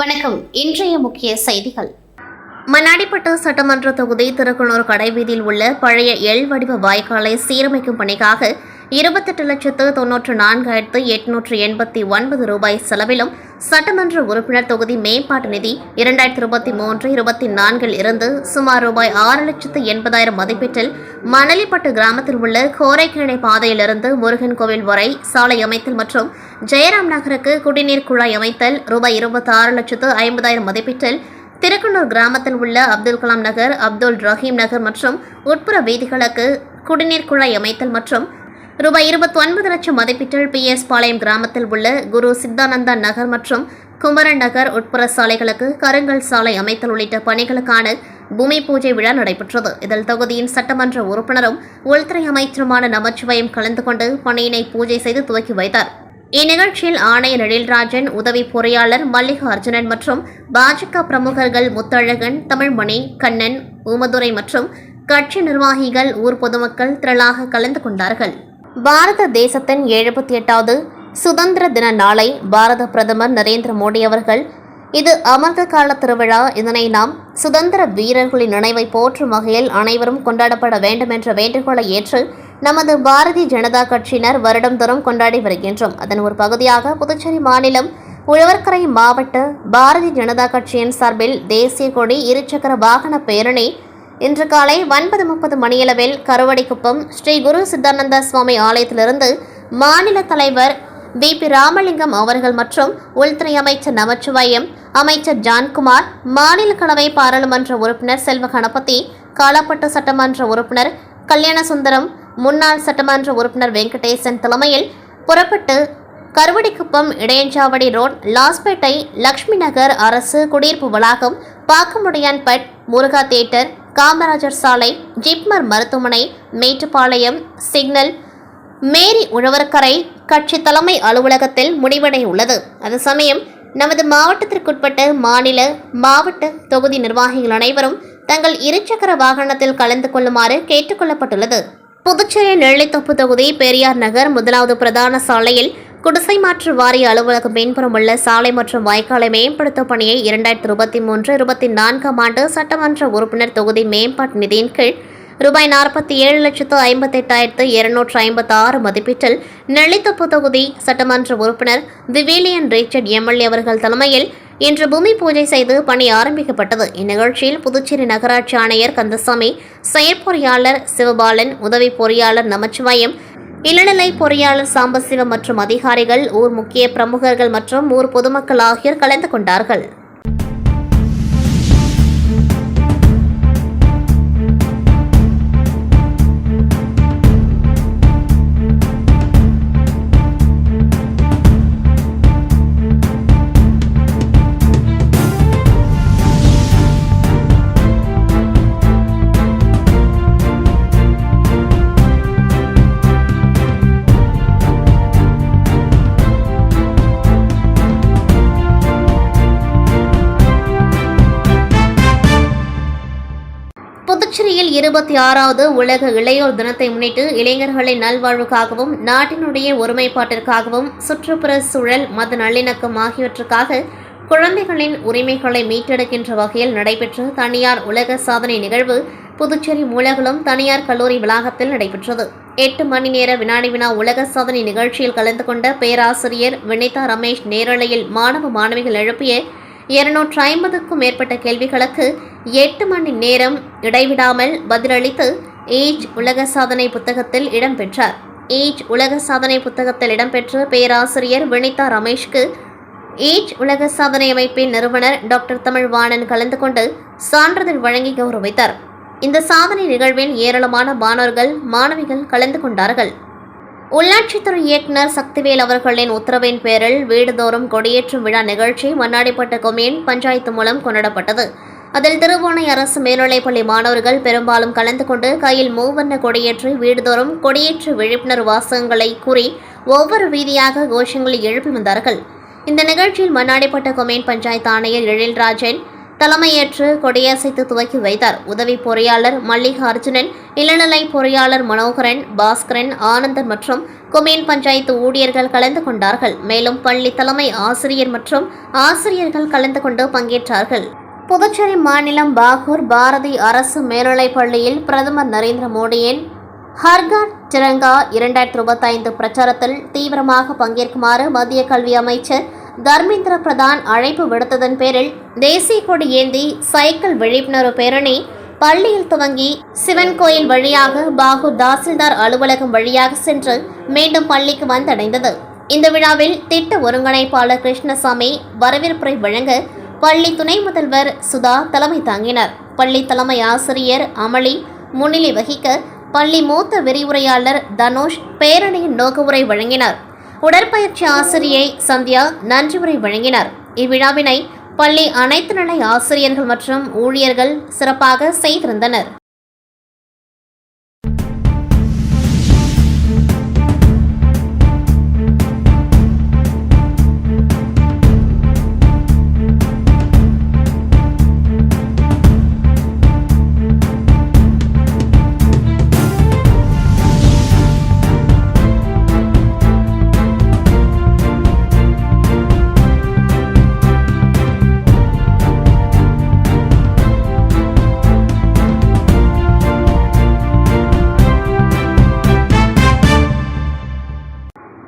வணக்கம். இன்றைய முக்கிய செய்திகள். மண்ணாடிப்பட்டு சட்டமன்ற தொகுதி திருக்குளூர் கடைவீதியில் உள்ள பழைய எல் வடிவ வாய்க்காலை சீரமைக்கும் பணிக்காக 28,94,889 ரூபாய் செலவிலும் சட்டமன்ற உறுப்பினர் தொகுதி மேம்பாட்டு நிதி 2023-24 இருந்து சுமார் ரூபாய் 6,80,000 மதிப்பீட்டில் மணலிப்பட்டு கிராமத்தில் உள்ள கோரைக்கிணை பாதையிலிருந்து முருகன் கோவில் வரை சாலை அமைத்தல் மற்றும் ஜெயராம் நகருக்கு குடிநீர் குழாய் அமைத்தல் ரூபாய் 26,50,000 மதிப்பீட்டில் திருக்குளூர் கிராமத்தில் உள்ள அப்துல் கலாம் நகர், அப்துல் ரஹீம் நகர் மற்றும் உட்புற வீதிகளுக்கு குடிநீர் குழாய் அமைத்தல் மற்றும் ரூபாய் 29 லட்சம் மதிப்பீட்டில் PS பாளையம் கிராமத்தில் உள்ள குரு சித்தானந்தா நகர் மற்றும் குமரன் நகர் உட்புற சாலைகளுக்கு கருங்கல் சாலை அமைத்தல் உள்ளிட்ட பணிகளுக்கான பூமி பூஜை விழா நடைபெற்றது. இதில் தொகுதியின் சட்டமன்ற உறுப்பினரும் உள்துறை அமைச்சருமான நமச்சிவாயம் கலந்து கொண்டு பணியினை பூஜை செய்து துவக்கி வைத்தார். இந்நிகழ்ச்சியில் ஆணையர் எழில்ராஜன், உதவி பொறியாளர் மல்லிகா அர்ஜுனன் மற்றும் பாஜக பிரமுகர்கள் முத்தழகன், தமிழ்மணி, கண்ணன், ஊமதுரை மற்றும் கட்சி நிர்வாகிகள், ஊர் பொதுமக்கள் திரளாக கலந்து கொண்டார்கள். பாரத தேசத்தின் 78வது சுதந்திர தின நாளை பாரத பிரதமர் நரேந்திர மோடி அவர்கள் இது அமர்ந்த கால திருவிழா, இதனை நாம் சுதந்திர வீரர்களின் நினைவை போற்றும் வகையில் அனைவரும் கொண்டாடப்பட வேண்டும் என்ற வேண்டுகோளை ஏற்று நமது பாரதிய ஜனதா கட்சியினர் வருடந்தோறும் கொண்டாடி வருகின்றோம். அதன் ஒரு பகுதியாக புதுச்சேரி மாநிலம் உழவர்கரை மாவட்ட பாரதிய ஜனதா கட்சியின் சார்பில் தேசிய கொடி இருசக்கர வாகன பேரணி இன்று காலை 9:30 மணியளவில் கருவடிக்குப்பம் ஸ்ரீ குரு சித்தானந்தா சுவாமி ஆலயத்திலிருந்து மாநில தலைவர் BP ராமலிங்கம் அவர்கள் மற்றும் உள்துறை அமைச்சர் நமச்சிவாயம், அமைச்சர் ஜான்குமார், மாநில கலவை பாராளுமன்ற உறுப்பினர் செல்வ கணபதி, காலாப்பட்டு சட்டமன்ற உறுப்பினர் கல்யாணசுந்தரம், முன்னாள் சட்டமன்ற உறுப்பினர் வெங்கடேசன் தலைமையில் புறப்பட்டு கருவடிக்குப்பம், இடையஞ்சாவடி ரோட், லாஸ்பேட்டை, லட்சுமி நகர் அரசு குடியிருப்பு வளாகம், பாக்கமுடையான்பட், முருகா தியேட்டர், காமராஜர் சாலை, ஜிப்மர் மருத்துவமனை, மேட்டுப்பாளையம் சிக்னல், மேரி உழவர்கரை கட்சி தலைமை அலுவலகத்தில் முடிவடைய உள்ளது. அது சமயம் நமது மாவட்டத்திற்குட்பட்ட மாநில, மாவட்ட, தொகுதி நிர்வாகிகள் அனைவரும் தங்கள் இருசக்கர வாகனத்தில் கலந்து கொள்ளுமாறு கேட்டுக் கொள்ளப்பட்டுள்ளது. புதுச்சேரி நெல்லித்தோப்பு தொகுதி பெரியார் நகர் 1வது பிரதான சாலையில் குடிசை மாற்று வாரிய அலுவலகம் பின்புறம் உள்ள சாலை மற்றும் வாய்க்காலை மேம்படுத்தும் பணியை 2023-24 ஆண்டு சட்டமன்ற உறுப்பினர் தொகுதி மேம்பாட்டு நிதியின் கீழ் ரூபாய் 47,58,256 மதிப்பீட்டில் நெல்லித்தோப்பு தொகுதி சட்டமன்ற உறுப்பினர் விவிலியன் ரிச்சர்ட் MLA அவர்கள் தலைமையில் இன்று பூமி பூஜை செய்து பணி ஆரம்பிக்கப்பட்டது. இந்நிகழ்ச்சியில் புதுச்சேரி நகராட்சி ஆணையர் கந்தசாமி, செயற்பொறியாளர் சிவபாலன், உதவி பொறியாளர் நமச்சிவாயம், இளநிலை பொறியாளர் சாம்பசிவம் மற்றும் அதிகாரிகள், ஊர் முக்கிய பிரமுகர்கள் மற்றும் ஊர் பொதுமக்கள் ஆகியோர் கலந்து கொண்டார்கள். புதுச்சேரியில் 26வது உலக இளையோர் தினத்தை முன்னிட்டு இளைஞர்களின் நல்வாழ்வுக்காகவும் நாட்டினுடைய ஒருமைப்பாட்டிற்காகவும் சுற்றுப்புற சூழல், மத நல்லிணக்கம் ஆகியவற்றுக்காக குழந்தைகளின் உரிமைகளை மீட்டெடுக்கின்ற வகையில் நடைபெற்ற தனியார் உலக சாதனை நிகழ்வு புதுச்சேரி மூலகுளம் தனியார் கல்லூரி வளாகத்தில் நடைபெற்றது. 8 மணி நேர வினாடி வினா உலக சாதனை நிகழ்ச்சியில் கலந்து கொண்ட பேராசிரியர் வினிதா ரமேஷ் நேரலையில் மாணவ மாணவிகள் எழுப்பிய 250க்கும் மேற்பட்ட கேள்விகளுக்கு 8 மணி நேரம் இடைவிடாமல் பதிலளித்து ஏஜ் உலக சாதனை புத்தகத்தில் இடம்பெற்றார். ஏஜ் உலக சாதனை புத்தகத்தில் இடம்பெற்ற பேராசிரியர் வினிதா ரமேஷ்க்கு ஏஜ் உலக சாதனை அமைப்பின் நிறுவனர் டாக்டர் தமிழ்வாணன் கலந்து கொண்டு சான்றிதழ் வழங்கி கௌரவித்தார். இந்த சாதனை நிகழ்வில் ஏராளமான மாணவர்கள், மாணவிகள் கலந்து கொண்டார்கள். உள்ளாட்சித்துறை இயக்குநர் சக்திவேல் அவர்களின் உத்தரவின் பேரில் வீடுதோறும் கொடியேற்றும் விழா நிகழ்ச்சி மண்ணாடிப்பட்டு கொம்யூன் பஞ்சாயத்து மூலம் கொண்டாடப்பட்டது. அதில் திருவோணை அரசு மேல்நிலைப்பள்ளி மாணவர்கள் பெரும்பாலும் கலந்து கொண்டு கையில் மூவர்ண கொடியேற்றி வீடுதோறும் கொடியேற்று விழிப்புணர்வு வாசகங்களை கூறி ஒவ்வொரு வீதியாக கோஷங்களை எழுப்பி வந்தார்கள். இந்த நிகழ்ச்சியில் மண்ணாடிப்பட்டு கொம்யூன் பஞ்சாயத்து ஆணையர் எழில்ராஜன், தலைமையேற்று கொடியசைத்து துவக்கி வைத்தார். உதவி பொறியாளர் மல்லிகா அர்ஜுனன், இளநிலை பொறியாளர் மனோகரன், பாஸ்கரன், ஆனந்தன் மற்றும் கொம்யூன் பஞ்சாயத்து ஊழியர்கள் கலந்து கொண்டார்கள். மேலும் பள்ளி தலைமை ஆசிரியர் மற்றும் ஆசிரியர்கள் கலந்து கொண்டு பங்கேற்றார்கள். புதுச்சேரி மாநிலம் பாகூர் பாரதி அரசு மேல்நிலைப் பள்ளியில் பிரதமர் நரேந்திர மோடியின் ஹர்கர் திரங்கா 2025 பிரச்சாரத்தில் தீவிரமாக பங்கேற்குமாறு மத்திய கல்வி அமைச்சர் தர்மேந்திர பிரதான் அழைப்பு விடுத்ததன் பேரில் தேசிய கொடி ஏந்தி சைக்கிள் விழிப்புணர்வு பேரணி பள்ளியில் துவங்கி சிவன் கோயில் வழியாக பாகூர் தாசில்தார் அலுவலகம் வழியாக சென்று மீண்டும் பள்ளிக்கு வந்தடைந்தது. இந்த விழாவில் திட்ட ஒருங்கிணைப்பாளர் கிருஷ்ணசாமி வரவேற்புரை வழங்க பள்ளி துணை முதல்வர் சுதா தலைமை தாங்கினார். பள்ளி தலைமை ஆசிரியர் அமளி முன்னிலை வகிக்க பள்ளி மூத்த விரிவுரையாளர் தனுஷ் பேரணியின் நோக்குவுரை வழங்கினார். உடற்பயிற்சி ஆசிரியை சந்தியா நன்றி உரை வழங்கினார். இவ்விழாவினை பள்ளி அனைத்து நிலை ஆசிரியர்கள் மற்றும் ஊழியர்கள் சிறப்பாக செய்திருந்தனர்.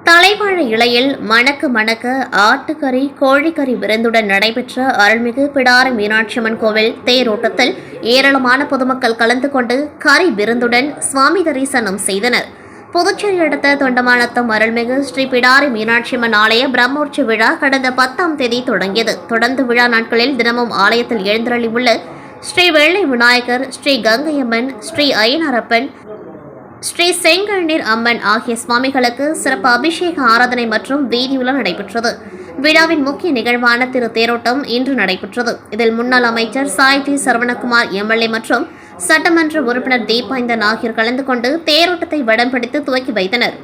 தலைவாழை இலையில் மணக்க மணக்க ஆட்டுக்கறி கோழிக்கறி விருந்துடன் நடைபெற்ற அருள்மிகு பிடாரி மீனாட்சியம்மன் கோவில் தேரோட்டத்தில் ஏராளமான பொதுமக்கள் கலந்து கொண்டு கறி விருந்துடன் சுவாமி தரிசனம் செய்தனர். புதுச்சேரி அடுத்த தொண்டமானத்தம் அருள்மிகு ஸ்ரீ பிடாரி மீனாட்சியம்மன் ஆலய பிரம்மோற்சவ விழா கடந்த 10ஆம் தேதி தொடங்கியது. தொடர்ந்து விழா நாட்களில் தினமும் ஆலயத்தில் எழுந்தருளி உள்ள ஸ்ரீ வெள்ளை விநாயகர், ஸ்ரீ கங்கையம்மன், ஸ்ரீ ஐயனாரப்பன், ஸ்ரீ செங்கல்நீர் அம்மன் ஆகிய சுவாமிகளுக்கு சிறப்பு அபிஷேக ஆராதனை மற்றும் வீதியுலா நடைபெற்றது. விழாவின் முக்கிய நிகழ்வான திரு தேரோட்டம் இன்று நடைபெற்றது. இதில் முன்னாள் அமைச்சர் சாய்ஜி சரவணகுமார் எம்எல்ஏ மற்றும் சட்டமன்ற உறுப்பினர் தீபாய்ந்தன் ஆகியோர் கலந்து கொண்டு தேரோட்டத்தை வடம் பிடித்து துவக்கி வைத்தனர்.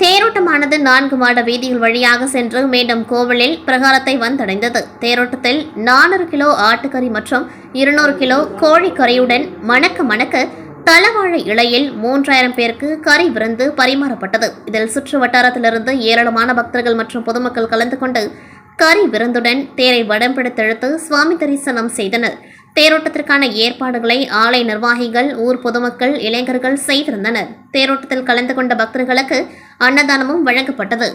தேரோட்டமானது 4 மாட வீதிகள் வழியாக சென்று மீண்டும் கோவிலில் பிரகாரத்தை வந்தடைந்தது. தேரோட்டத்தில் 400 கிலோ ஆட்டுக்கறி மற்றும் 200 கிலோ கோழிக்கறியுடன் மணக்க மணக்க தலவாழை இலையில் 3000 பேருக்கு கறி விருந்து பரிமாறப்பட்டது. இதில் சுற்று வட்டாரத்திலிருந்து ஏராளமான பக்தர்கள் மற்றும் பொதுமக்கள் கலந்து கொண்டு கறி விருந்துடன் தேரை வடம் பிடித்தெழுத்து சுவாமி தரிசனம் செய்தனர். தேரோட்டத்திற்கான ஏற்பாடுகளை ஆலய நிர்வாகிகள், ஊர் பொதுமக்கள், இளைஞர்கள் செய்திருந்தனர். தேரோட்டத்தில் கலந்து கொண்ட பக்தர்களுக்கு அன்னதானமும் வழங்கப்பட்டது.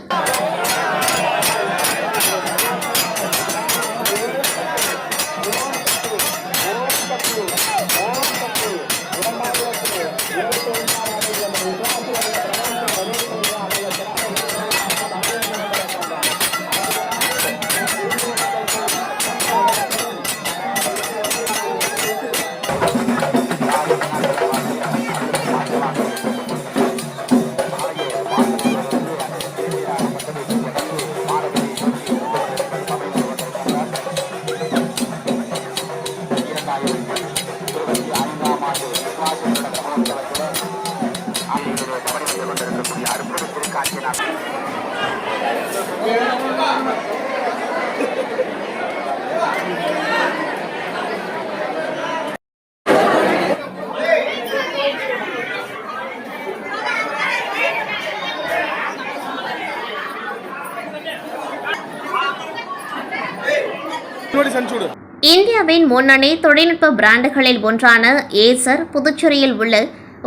இந்தியாவின் முன்னணி தொழில்நுட்ப பிராண்டுகளில் ஒன்றான ஏசர் புதுச்சேரியில் உள்ள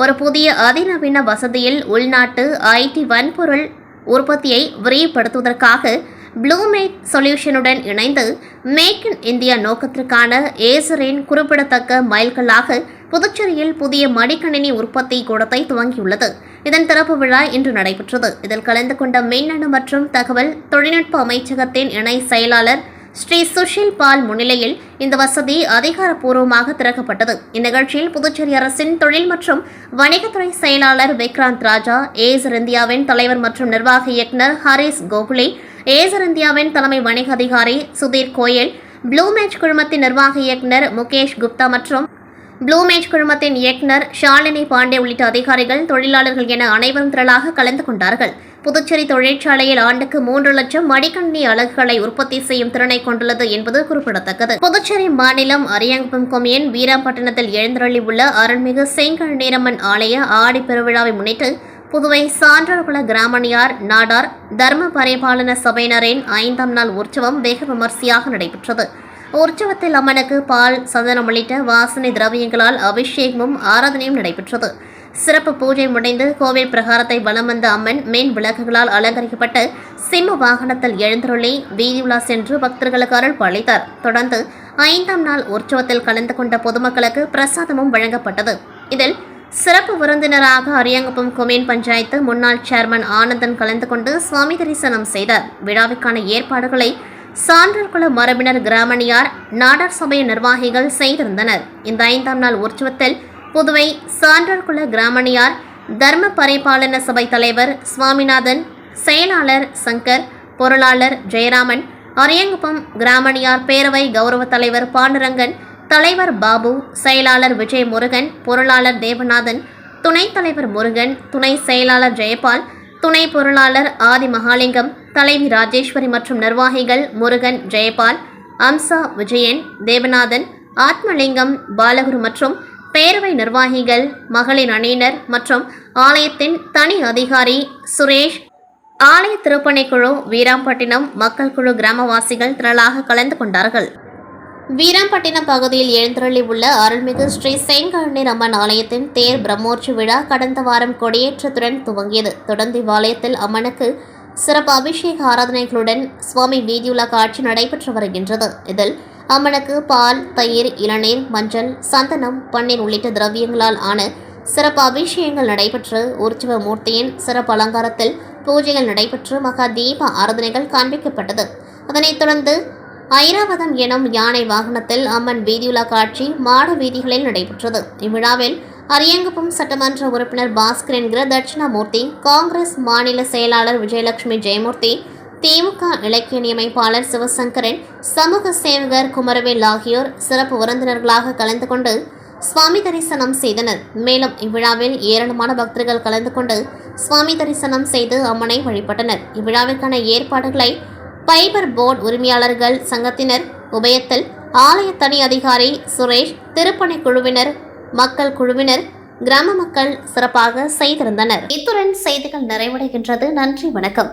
ஒரு புதிய அதிநவீன வசதியில் உள்நாட்டு ஐடி வன்பொருள் உற்பத்தியை விரிவுபடுத்துவதற்காக ப்ளூமேட் சொல்யூஷனுடன் இணைந்து மேக் இன் இந்தியா நோக்கத்திற்கான ஏசரின் குறிப்பிடத்தக்க மைல்கல்லாக புதுச்சேரியில் புதிய மடிக்கணினி உற்பத்தி கூடத்தை துவங்கியுள்ளது. இதன் திறப்பு விழா இன்று நடைபெற்றது. இதில் கலந்து கொண்ட மின்னணு மற்றும் தகவல் தொழில்நுட்ப அமைச்சகத்தின் இணை செயலாளர் ஸ்ரீ சுஷில் பால் முன்னிலையில் இந்த வசதி அதிகாரப்பூர்வமாக திறக்கப்பட்டது. இந்நிகழ்ச்சியில் புதுச்சேரி அரசின் தொழில் மற்றும் வணிகத்துறை செயலாளர் விக்ராந்த் ராஜா, ஏசர் இந்தியாவின் தலைவர் மற்றும் நிர்வாக இயக்குநர் ஹரிஸ் கோகுலே, ஏசர் இந்தியாவின் தலைமை வணிக அதிகாரி சுதீர் கோயல், ப்ளூமேஜ் குழுமத்தின் நிர்வாக இயக்குநர் முகேஷ் குப்தா மற்றும் ப்ளூமேஜ் குழுமத்தின் இயக்குநர் ஷாலினி பாண்டே உள்ளிட்ட அதிகாரிகள், தொழிலாளர்கள் என அனைவரும் திரளாக கலந்து கொண்டார்கள். புதுச்சேரி தொழிற்சாலையில் ஆண்டுக்கு 3 லட்சம் மடிக்கணினி அலகுகளை உற்பத்தி செய்யும் திறனை கொண்டுள்ளது என்பது குறிப்பிடத்தக்கது. புதுச்சேரி மாநிலம் அரியாங்குப்பம் கொம்யூன் வீராம்பட்டினத்தில் எழுந்தருளியுள்ள அருள்மிகு செங்கழுநீரம்மன் ஆலய ஆடி பெருவிழாவை முன்னிட்டு புதுவை சான்றோர்குல கிராமணியார் நாடார் தர்ம பரிபாலன சபையினரின் 5ஆம் நாள் உற்சவம் வெகு விமர்சையாக நடைபெற்றது. உற்சவத்தில் அம்மனுக்கு பால், சந்தனம் உள்ளிட்ட வாசனை திரவியங்களால் அபிஷேகமும் ஆராதனையும் நடைபெற்றது. சிறப்பு பூஜை முடிந்து கோவில் பிரகாரத்தை வலம் வந்த அம்மன் மீன் விளக்குகளால் அலங்கரிக்கப்பட்டு சிம்ம வாகனத்தில் எழுந்தருளி வீதியுலா சென்று பக்தர்களுக்கு அருள் பாலித்தார். தொடர்ந்து 5ஆம் நாள் உற்சவத்தில் கலந்து கொண்ட பொதுமக்களுக்கு பிரசாதமும் வழங்கப்பட்டது. இதில் சிறப்பு விருந்தினராக அரியாங்குப்பம் கொம்யூன் பஞ்சாயத்து முன்னாள் சேர்மன் ஆனந்தன் கலந்து கொண்டு சுவாமி தரிசனம் செய்தார். விழாவிற்கான ஏற்பாடுகளை சான்றோர்குல மரபினர் கிராமணியார் நாடார் சபை நிர்வாகிகள் செய்திருந்தனர். இந்த 5ஆம் நாள் உற்சவத்தில் புதுவை சான்றோர்குல கிராமணியார் தர்ம பரிபாலன சபை தலைவர் சுவாமிநாதன், செயலாளர் சங்கர், பொருளாளர் ஜெயராமன், அரியாங்குப்பம் கிராமணியார் பேரவை கௌரவ தலைவர் பாண்டுரங்கன், தலைவர் பாபு, செயலாளர் விஜய் முருகன், பொருளாளர் தேவநாதன், துணைத் தலைவர் முருகன், துணை செயலாளர் ஜெயபால், துணை பொருளாளர் ஆதி மகாலிங்கம், தலைவி ராஜேஸ்வரி மற்றும் நிர்வாகிகள் முருகன், ஜெயபால், அம்சா, விஜயன், தேவநாதன், ஆத்மலிங்கம், பாலகுரு மற்றும் பேரவை நிர்வாகிகள், மகளிர் அணியினர் மற்றும் ஆலயத்தின் தனி அதிகாரி சுரேஷ், ஆலய திருப்பணிக்குழு, வீராம்பட்டினம் மக்கள் குழு கிராமவாசிகள் திரளாக கலந்து கொண்டார்கள். வீராம்பட்டினம் பகுதியில் எழுந்தருளியுள்ள அருள்மிகு ஸ்ரீ செங்கழுநீர் அம்மன் ஆலயத்தின் தேர் பிரம்மோற்சவ விழா கடந்த வாரம் கொடியேற்றத்துடன் துவங்கியது. தொடர்ந்து இவ்வாலயத்தில் அம்மனுக்கு சிறப்பு அபிஷேக ஆராதனைகளுடன் சுவாமி வீதியுலா காட்சி நடைபெற்று வருகின்றது. இதில் அம்மனுக்கு பால், தயிர், இளநீர், மஞ்சள், சந்தனம், பன்னீர் உள்ளிட்ட திரவியங்களால் ஆன சிறப்பு அபிஷேகங்கள் நடைபெற்று உற்சவ மூர்த்தியின் சிறப்பு அலங்காரத்தில் பூஜைகள் நடைபெற்று மகா தீப ஆராதனைகள் காண்பிக்கப்பட்டது. அதனைத் தொடர்ந்து ஐராவதம் எனும் யானை வாகனத்தில் அம்மன் வீதியுலா காட்சி மாட வீதிகளில் நடைபெற்றது. இவ்விழாவில் அரியாங்குப்பம் சட்டமன்ற உறுப்பினர் பாஸ்கர் என்கிற தட்சிணாமூர்த்தி, காங்கிரஸ் மாநில செயலாளர் விஜயலட்சுமி ஜெயமூர்த்தி, திமுக இலக்கிய நியமிப்பாளர் சிவசங்கரன், சமூக சேவகர் குமரவேல் ஆகியோர் சிறப்பு விருந்தினர்களாக கலந்து கொண்டு சுவாமி தரிசனம் செய்தனர். மேலும் இவ்விழாவில் ஏராளமான பக்தர்கள் கலந்து கொண்டு சுவாமி தரிசனம் செய்து அம்மனை வழிபட்டனர். இவ்விழாவிற்கான ஏற்பாடுகளை பைபர் போர்டு உரிமையாளர்கள் சங்கத்தினர், உபயத்தில் ஆலய தனி அதிகாரி சுரேஷ், திருப்பணி குழுவினர், மக்கள் குழுவினர், கிராம மக்கள் சிறப்பாக செய்திருந்தனர். இத்துடன் செய்திகள் நிறைவடைகின்றது. நன்றி, வணக்கம்.